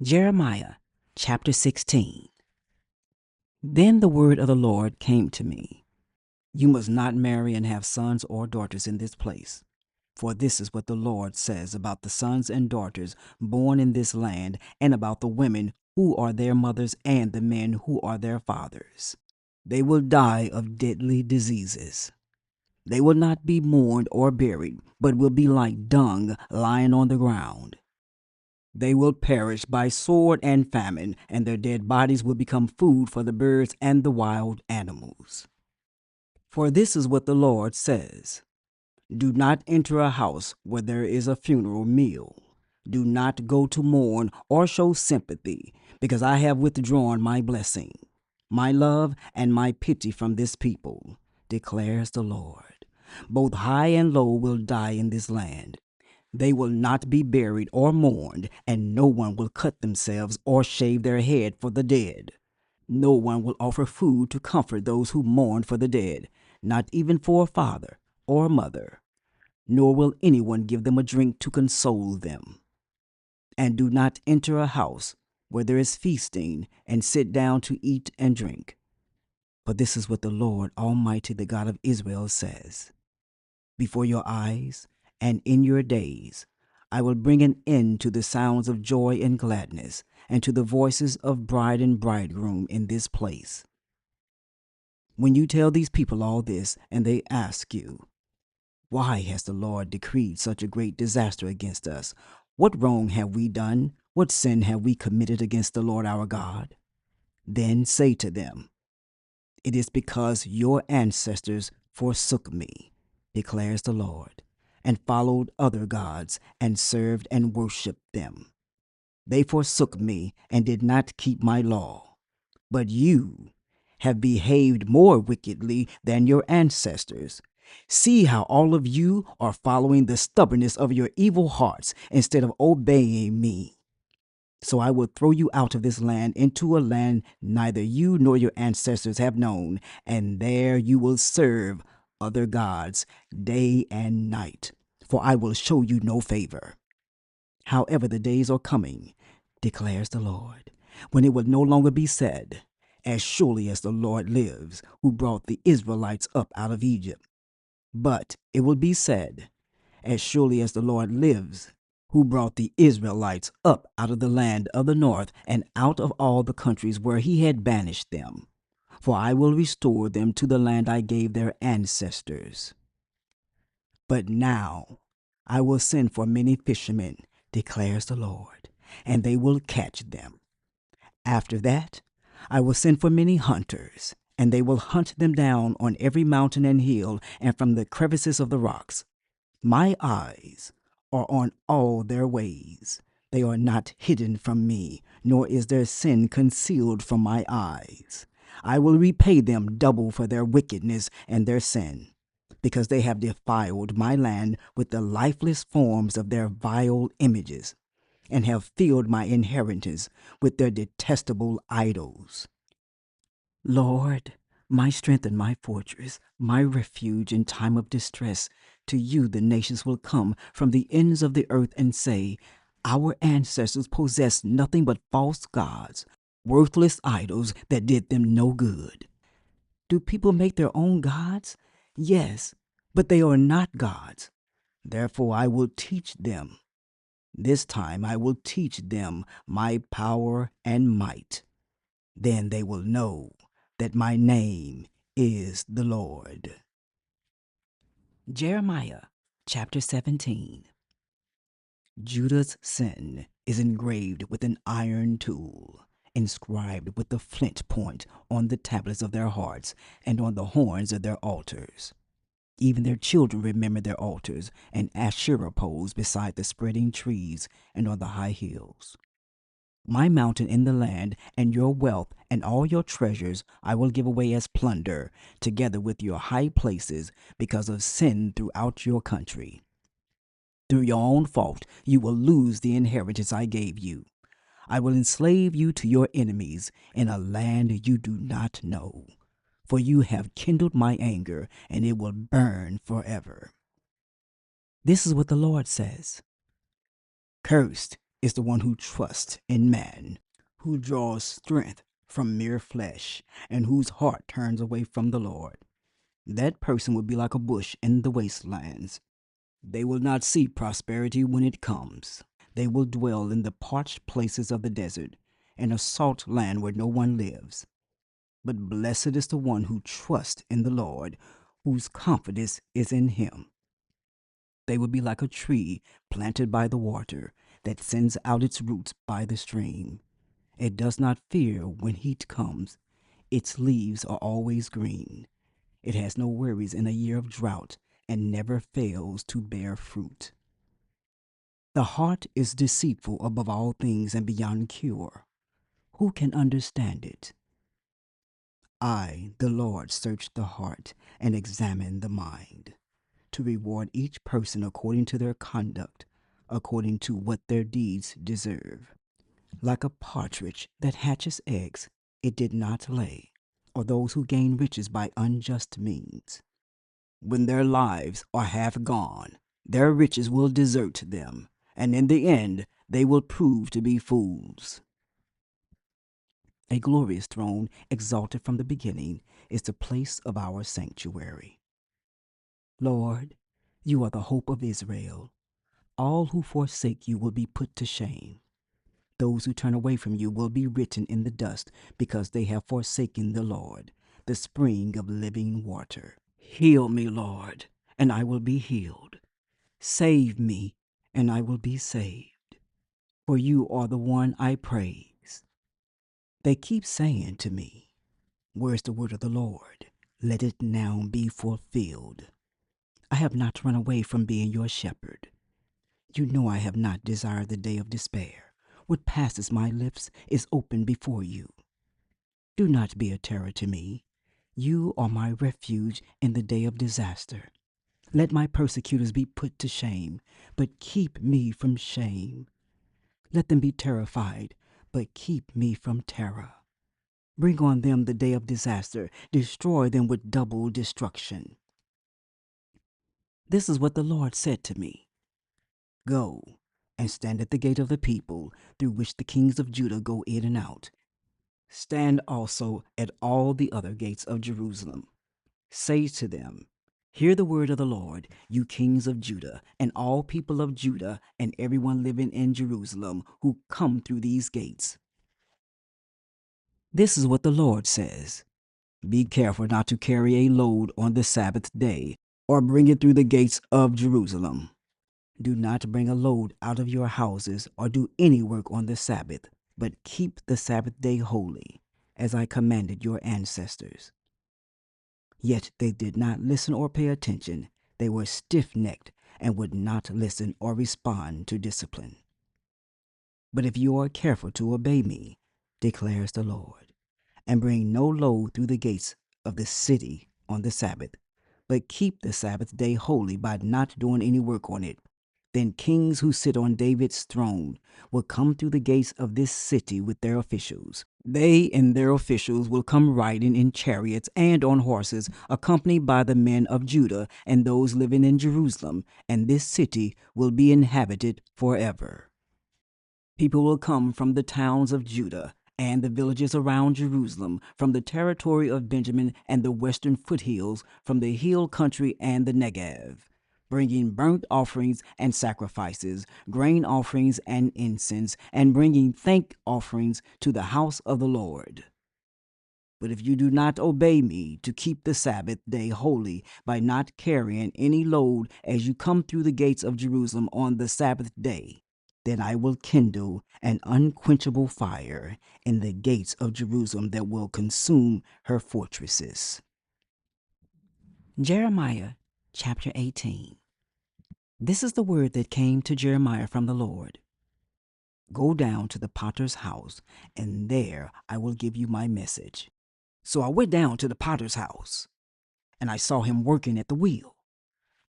Jeremiah chapter 16. Then the word of the Lord came to me. You must not marry and have sons or daughters in this place. For this is what the Lord says about the sons and daughters born in this land, and about the women who are their mothers and the men who are their fathers. They will die of deadly diseases. They will not be mourned or buried, but will be like dung lying on the ground. They will perish by sword and famine, and their dead bodies will become food for the birds and the wild animals. For this is what the Lord says: Do not enter a house where there is a funeral meal. Do not go to mourn or show sympathy, because I have withdrawn my blessing, my love, and my pity from this people, declares the Lord. Both high and low will die in this land. They will not be buried or mourned, and no one will cut themselves or shave their head for the dead. No one will offer food to comfort those who mourn for the dead, not even for a father or a mother, nor will anyone give them a drink to console them. And do not enter a house where there is feasting and sit down to eat and drink. For this is what the Lord Almighty, the God of Israel, says: Before your eyes and in your days, I will bring an end to the sounds of joy and gladness, and to the voices of bride and bridegroom in this place. When you tell these people all this, and they ask you, Why has the Lord decreed such a great disaster against us? What wrong have we done? What sin have we committed against the Lord our God? Then say to them, It is because your ancestors forsook me, declares the Lord, and followed other gods, and served and worshipped them. They forsook me and did not keep my law. But you have behaved more wickedly than your ancestors. See how all of you are following the stubbornness of your evil hearts instead of obeying me. So I will throw you out of this land into a land neither you nor your ancestors have known, and there you will serve other gods day and night, for I will show you no favor. However, the days are coming, declares the Lord, when it will no longer be said, As surely as the Lord lives, who brought the Israelites up out of Egypt. But it will be said, As surely as the Lord lives, who brought the Israelites up out of the land of the north and out of all the countries where he had banished them. For I will restore them to the land I gave their ancestors. But now I will send for many fishermen, declares the Lord, and they will catch them. After that, I will send for many hunters, and they will hunt them down on every mountain and hill and from the crevices of the rocks. My eyes are on all their ways. They are not hidden from me, nor is their sin concealed from my eyes. I will repay them double for their wickedness and their sin, because they have defiled my land with the lifeless forms of their vile images, and have filled my inheritance with their detestable idols. Lord, my strength and my fortress, my refuge in time of distress, to you the nations will come from the ends of the earth and say, Our ancestors possessed nothing but false gods, worthless idols that did them no good. Do people make their own gods? Yes, but they are not gods. Therefore I will teach them. This time I will teach them my power and might. Then they will know that my name is the Lord. Jeremiah chapter 17. Judah's sin is engraved with an iron tool, inscribed with the flint point on the tablets of their hearts and on the horns of their altars. Even their children remember their altars and Asherah poles beside the spreading trees and on the high hills. My mountain in the land, and your wealth, and all your treasures I will give away as plunder, together with your high places, because of sin throughout your country. Through your own fault you will lose the inheritance I gave you. I will enslave you to your enemies in a land you do not know, for you have kindled my anger, and it will burn forever. This is what the Lord says. Cursed is the one who trusts in man, who draws strength from mere flesh, and whose heart turns away from the Lord. That person will be like a bush in the wastelands. They will not see prosperity when it comes. They will dwell in the parched places of the desert, in a salt land where no one lives. But blessed is the one who trusts in the Lord, whose confidence is in him. They will be like a tree planted by the water, that sends out its roots by the stream. It does not fear when heat comes. Its leaves are always green. It has no worries in a year of drought, and never fails to bear fruit. The heart is deceitful above all things and beyond cure. Who can understand it? I, the Lord, search the heart and examine the mind, to reward each person according to their conduct, according to what their deeds deserve. Like a partridge that hatches eggs, it did not lay, or those who gain riches by unjust means. When their lives are half gone, their riches will desert them, and in the end they will prove to be fools. A glorious throne, exalted from the beginning, is the place of our sanctuary. Lord, you are the hope of Israel. All who forsake you will be put to shame. Those who turn away from you will be written in the dust, because they have forsaken the Lord, the spring of living water. Heal me, Lord, and I will be healed. Save me, and I will be saved. For you are the one I praise. They keep saying to me, where's the word of the Lord? Let it now be fulfilled. I have not run away from being your shepherd. You know I have not desired the day of despair. What passes my lips is open before you. Do not be a terror to me. You are my refuge in the day of disaster. Let my persecutors be put to shame, but keep me from shame. Let them be terrified, but keep me from terror. Bring on them the day of disaster. Destroy them with double destruction. This is what the Lord said to me. Go and stand at the gate of the people, through which the kings of Judah go in and out. Stand also at all the other gates of Jerusalem. Say to them, hear the word of the Lord, you kings of Judah, and all people of Judah, and everyone living in Jerusalem who come through these gates. This is what the Lord says. Be careful not to carry a load on the Sabbath day, or bring it through the gates of Jerusalem. Do not bring a load out of your houses, or do any work on the Sabbath, but keep the Sabbath day holy, as I commanded your ancestors. Yet they did not listen or pay attention. They were stiff-necked and would not listen or respond to discipline. But if you are careful to obey me, declares the Lord, and bring no load through the gates of the city on the Sabbath, but keep the Sabbath day holy by not doing any work on it, then kings who sit on David's throne will come through the gates of this city with their officials. They and their officials will come riding in chariots and on horses, accompanied by the men of Judah and those living in Jerusalem, and this city will be inhabited forever. People will come from the towns of Judah and the villages around Jerusalem, from the territory of Benjamin and the western foothills, from the hill country and the Negev, bringing burnt offerings and sacrifices, grain offerings and incense, and bringing thank offerings to the house of the Lord. But if you do not obey me to keep the Sabbath day holy by not carrying any load as you come through the gates of Jerusalem on the Sabbath day, then I will kindle an unquenchable fire in the gates of Jerusalem that will consume her fortresses. Jeremiah chapter 18. This is the word that came to Jeremiah from the Lord. Go down to the potter's house, and there I will give you my message. So I went down to the potter's house, and I saw him working at the wheel.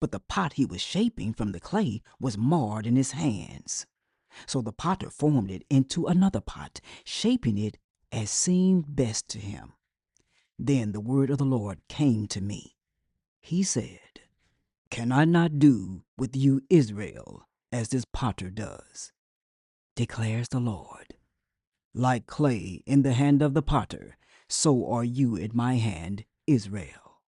But the pot he was shaping from the clay was marred in his hands. So the potter formed it into another pot, shaping it as seemed best to him. Then the word of the Lord came to me. He said, Can I not do with you, Israel, as this potter does? declares the Lord. Like clay in the hand of the potter, so are you in my hand, Israel.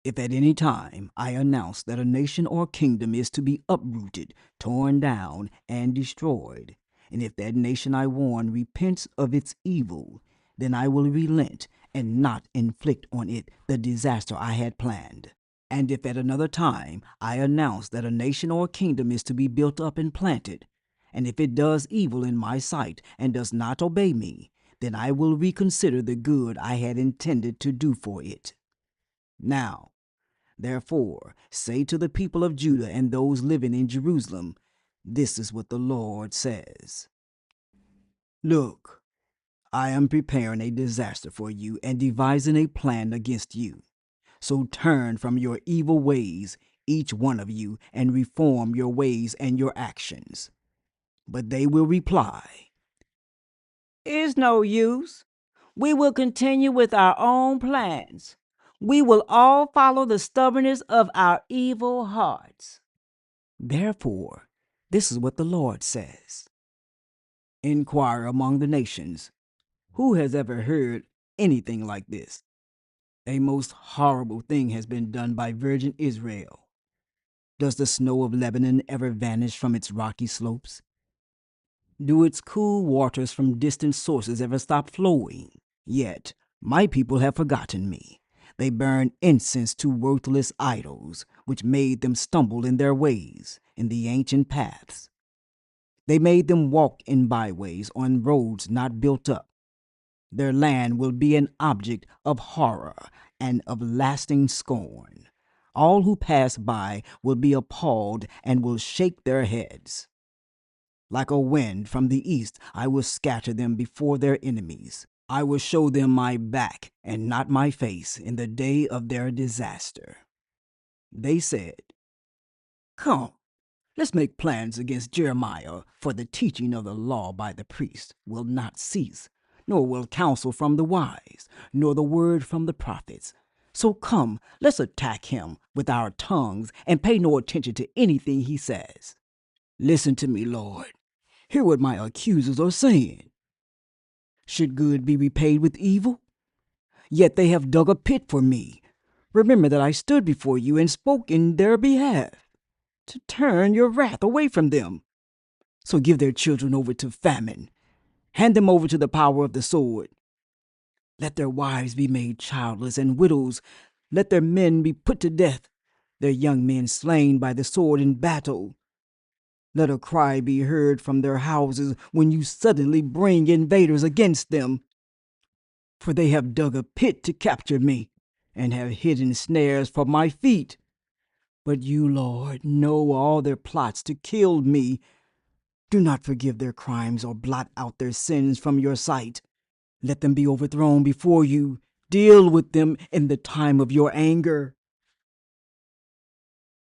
If at any time I announce that a nation or kingdom is to be uprooted, torn down, and destroyed, and if that nation I warn repents of its evil, then I will relent and not inflict on it the disaster I had planned. And if at another time I announce that a nation or kingdom is to be built up and planted, and if it does evil in my sight and does not obey me, then I will reconsider the good I had intended to do for it. Now, therefore, say to the people of Judah and those living in Jerusalem, this is what the Lord says. Look, I am preparing a disaster for you and devising a plan against you. So turn from your evil ways, each one of you, and reform your ways and your actions. But they will reply, "It's no use. We will continue with our own plans. We will all follow the stubbornness of our evil hearts." Therefore, this is what the Lord says. Inquire among the nations, who has ever heard anything like this? A most horrible thing has been done by virgin Israel. Does the snow of Lebanon ever vanish from its rocky slopes? Do its cool waters from distant sources ever stop flowing? Yet my people have forgotten me. They burn incense to worthless idols, which made them stumble in their ways, in the ancient paths. They made them walk in byways on roads not built up. Their land will be an object of horror and of lasting scorn. All who pass by will be appalled and will shake their heads. Like a wind from the east, I will scatter them before their enemies. I will show them my back and not my face in the day of their disaster. They said, "Come, let's make plans against Jeremiah, for the teaching of the law by the priest will not cease, nor will counsel from the wise, nor the word from the prophets. So come, let's attack him with our tongues and pay no attention to anything he says. Listen to me, Lord. Hear what my accusers are saying. Should good be repaid with evil? Yet they have dug a pit for me. Remember that I stood before you and spoke in their behalf, to turn your wrath away from them. So give their children over to famine. Hand them over to the power of the sword. Let their wives be made childless and widows. Let their men be put to death, their young men slain by the sword in battle. Let a cry be heard from their houses when you suddenly bring invaders against them. For they have dug a pit to capture me, and have hidden snares for my feet. But you, Lord, know all their plots to kill me. Do not forgive their crimes or blot out their sins from your sight. Let them be overthrown before you. Deal with them in the time of your anger.